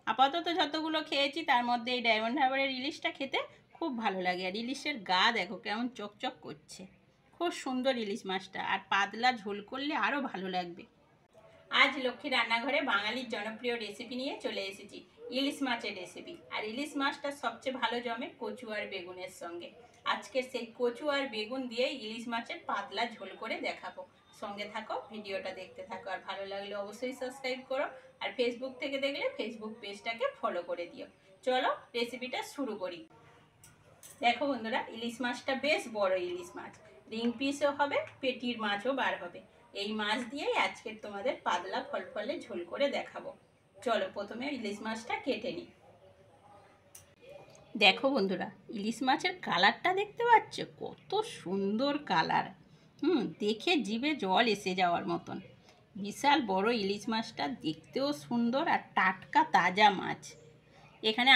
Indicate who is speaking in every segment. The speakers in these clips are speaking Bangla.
Speaker 1: আপাতত যতগুলো খেয়েছি তার মধ্যে এই ডায়মন্ড হারবারের ইলিশটা খেতে খুব ভালো লাগে। আর ইলিশের গা দেখো কেমন চকচক করছে, খুব সুন্দর ইলিশ মাছটা। আর পাতলা ঝোল করলে আরও ভালো লাগবে। আজ লক্ষ্মী রান্নাঘরে বাঙালির জনপ্রিয় রেসিপি নিয়ে চলে এসেছি, ইলিশ মাছের রেসিপি। আর ইলিশ মাছটা সবচেয়ে ভালো জমে কচু আর বেগুনের সঙ্গে। আজকের সেই কচু আর বেগুন দিয়ে ইলিশ মাছের পাতলা ঝোল করে দেখাবো। সঙ্গে থাকো, ভিডিওটা দেখতে থাকো। আর ভালো লাগলে অবশ্যই সাবস্ক্রাইব করো। আর ফেসবুক থেকে দেখলে ফেসবুক পেজটাকে ফলো করে দিও। চলো রেসিপিটা শুরু করি। দেখো বন্ধুরা, ইলিশ মাছটা বেশ বড় ইলিশ মাছ, রিং পিসও হবে, পেটির মাছও বার হবে। এই মাছ দিয়েই আজকের তোমাদের পাতলা ফলফলে ঝোল করে দেখাবো। চলো প্রথমে ইলিশ মাছটা কেটে নিই। দেখো বন্ধুরা, ইলিশ মাছের কালারটা দেখতে পাচ্ছ, কত সুন্দর কালার। দেখে জিভে জল এসে যাওয়ার মতন। বিশাল বড় ইলিশ মাছটা, দেখতেও সুন্দর আর টাটকা তাজা মাছ।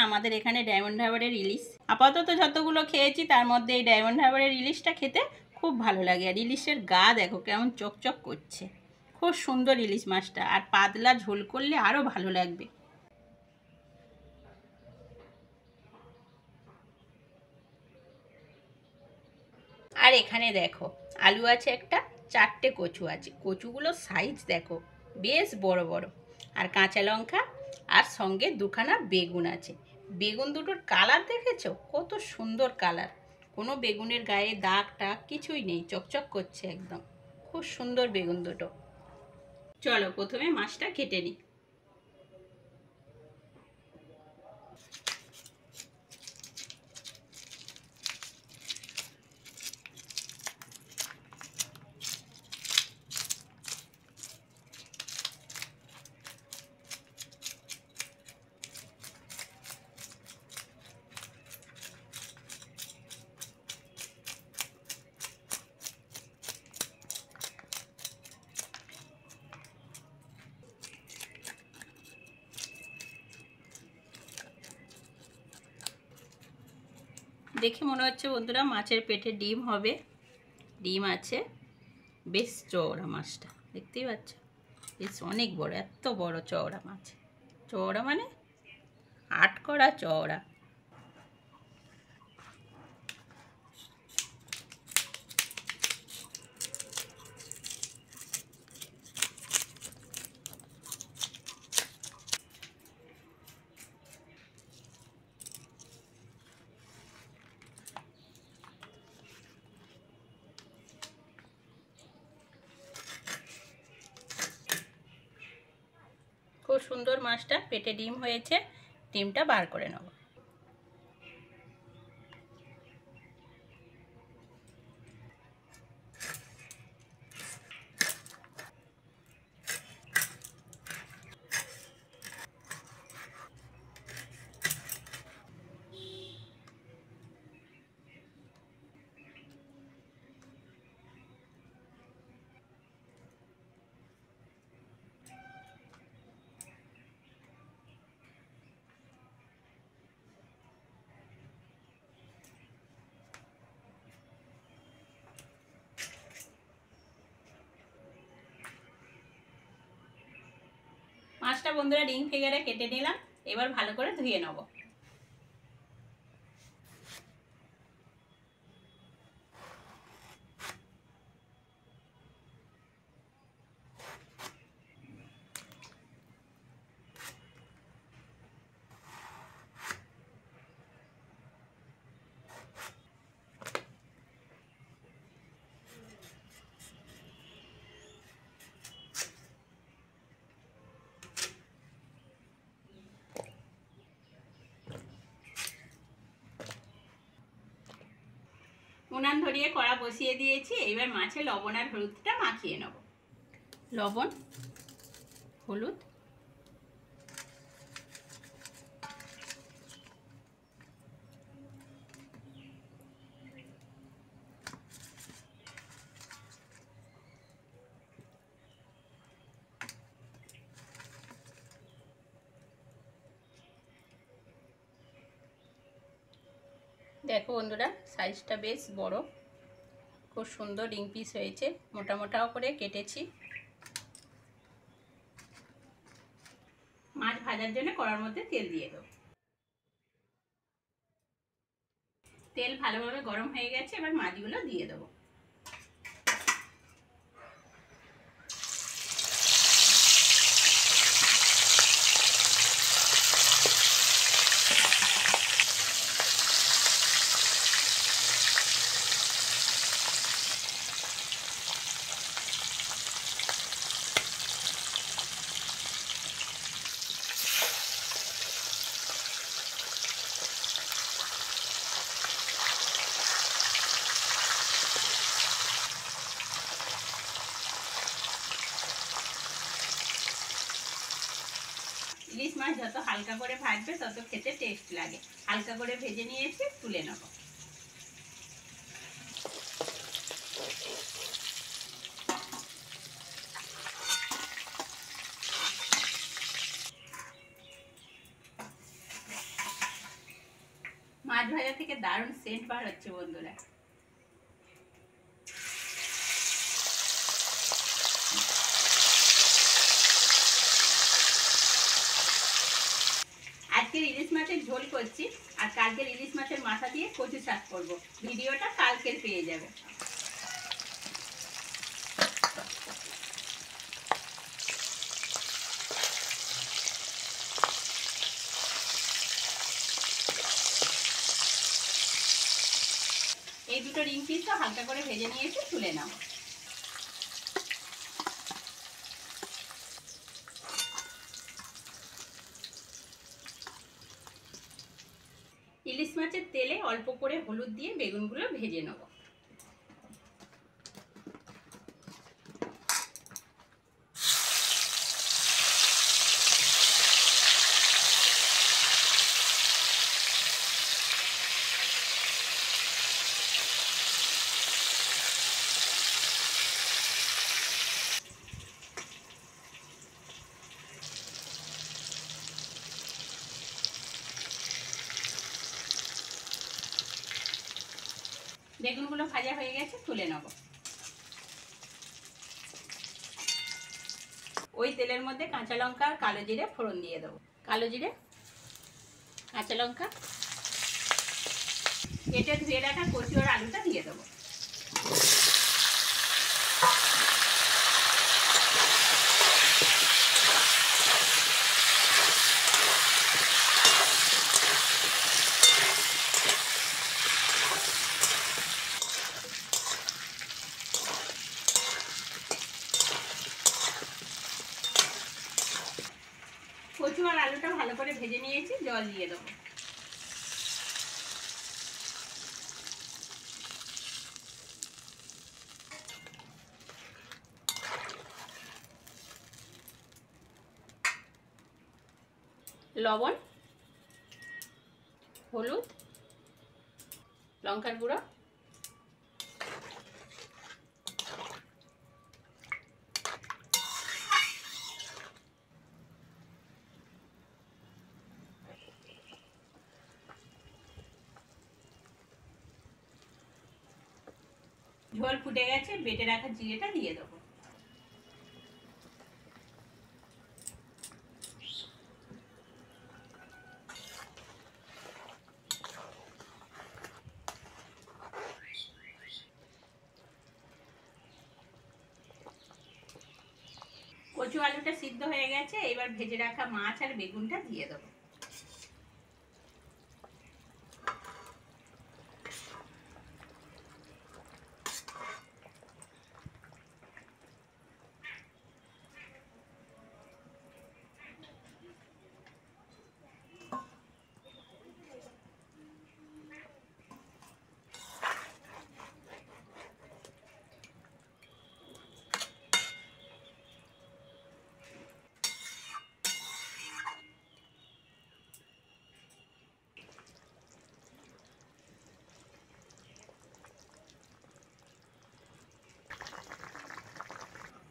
Speaker 1: আমাদের এখানে ডায়মন্ড হারবারের ইলিশ। আপাতত যতগুলো খেয়েছি তার মধ্যে এই ডায়মন্ড হারবারের ইলিশটা খেতে খুব ভালো লাগে। আর ইলিশের গা দেখো কেমন চকচক করছে, খুব সুন্দর ইলিশ মাছটা। আর পাতলা ঝোল করলে আরও ভালো লাগবে। আর এখানে দেখো আলু আছে একটা, 4টে কচু আছে। কচুগুলোর সাইজ দেখো বেশ বড় বড়। আর কাঁচা লঙ্কা, আর সঙ্গে দুখানা বেগুন আছে। বেগুন দুটোর কালার দেখেছো, কত সুন্দর কালার। কোনো বেগুনের গায়ে দাগ টাগ কিছুই নেই, চকচক করছে একদম। খুব সুন্দর বেগুন দুটো। চলো প্রথমে মাছটা কেটে নিই। দেখে মনে হচ্ছে বন্ধুরা মাছের পেটে ডিম হবে। ডিম আছে, বেশ চওড়া মাছটা, দেখতেই পাচ্ছ বেশ অনেক বড়। এত বড় চওড়া মাছ, চওড়া মানে আটকড়া চওড়া। খুব সুন্দর মাছটা, পেটে ডিম হয়েছে। ডিমটা বার করে নেব। মাছটা বন্ধুরা রিং ফিগারে কেটে নিলাম। এবার ভালো করে ধুয়ে নেব। উনান ধরিয়ে কড়া বসিয়ে দিয়েছি। এবার মাছে লবণ আর হলুদটা মাখিয়ে নেব। লবণ, হলুদ, দেখো বন্ধুরা সাইজটা বেশ বড়, খুব সুন্দর রিং পিস হয়েছে। মোটা মোটাও করে কেটেছি। মাছ ভাজার জন্য কড়ার মধ্যে তেল দিয়ে দেবো। তেল ভালোভাবে গরম হয়ে গেছে, এবার মাছগুলো দিয়ে দেবো। ইলিশ মাছ যত হালকা করে ভাজবে তত খেতে টেস্ট লাগে। হালকা করে ভেজে নিয়েছি, তুলে নেব। মাছ ভাজা থেকে দারুণ সেন্ট বার হচ্ছে বন্ধুরা। আজকের ইলিশ মাছের ঝোল করছি, আর কালকের ইলিশ মাছের মাথা দিয়ে কচু শাক করবো। ভিডিওটা কালকের পেয়ে যাবে। এই দুটো রিং পিসও হালকা করে ভেজে নিয়েছি, তুলে নাও। ইলিশ মাছের তেলে অল্প করে হলুদ দিয়ে বেগুনগুলো ভেজে নেব। বেগুনগুলো ভাজা হয়ে গেছে, তুলে নেব। ওই তেলের মধ্যে কাঁচা লঙ্কা আর কালো জিরে ফোড়ন দিয়ে দেবো। কালো জিরে, কাঁচা লঙ্কা, কেটে ধুয়ে রাখা কচু আর আলুটা দিয়ে দেবো। কচু আর আলুটা ভালো করে ভেজে নিয়েছি, জল দিয়ে দেবো। লবণ, হলুদ, লঙ্কার গুঁড়ো, ঝোল ফুটে গেছে, বেটে রাখা জিরেটা দিয়ে দেবো। কচু আলুটা সিদ্ধ হয়ে গেছে, এবার ভেজে রাখা মাছ আর বেগুনটা দিয়ে দেবো।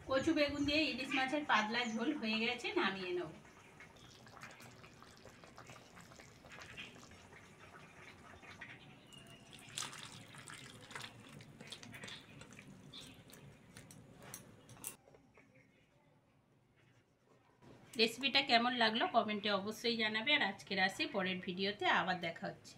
Speaker 1: কচু বেগুন দিয়ে ইলিশ মাছের পাতলা ঝোল হয়ে গেছে, নামিয়ে নেব। রেসিপিটা কেমন লাগলো কমেন্টে অবশ্যই জানাবে। আর আজকের আসি, পরের ভিডিওতে আবার দেখা হচ্ছে।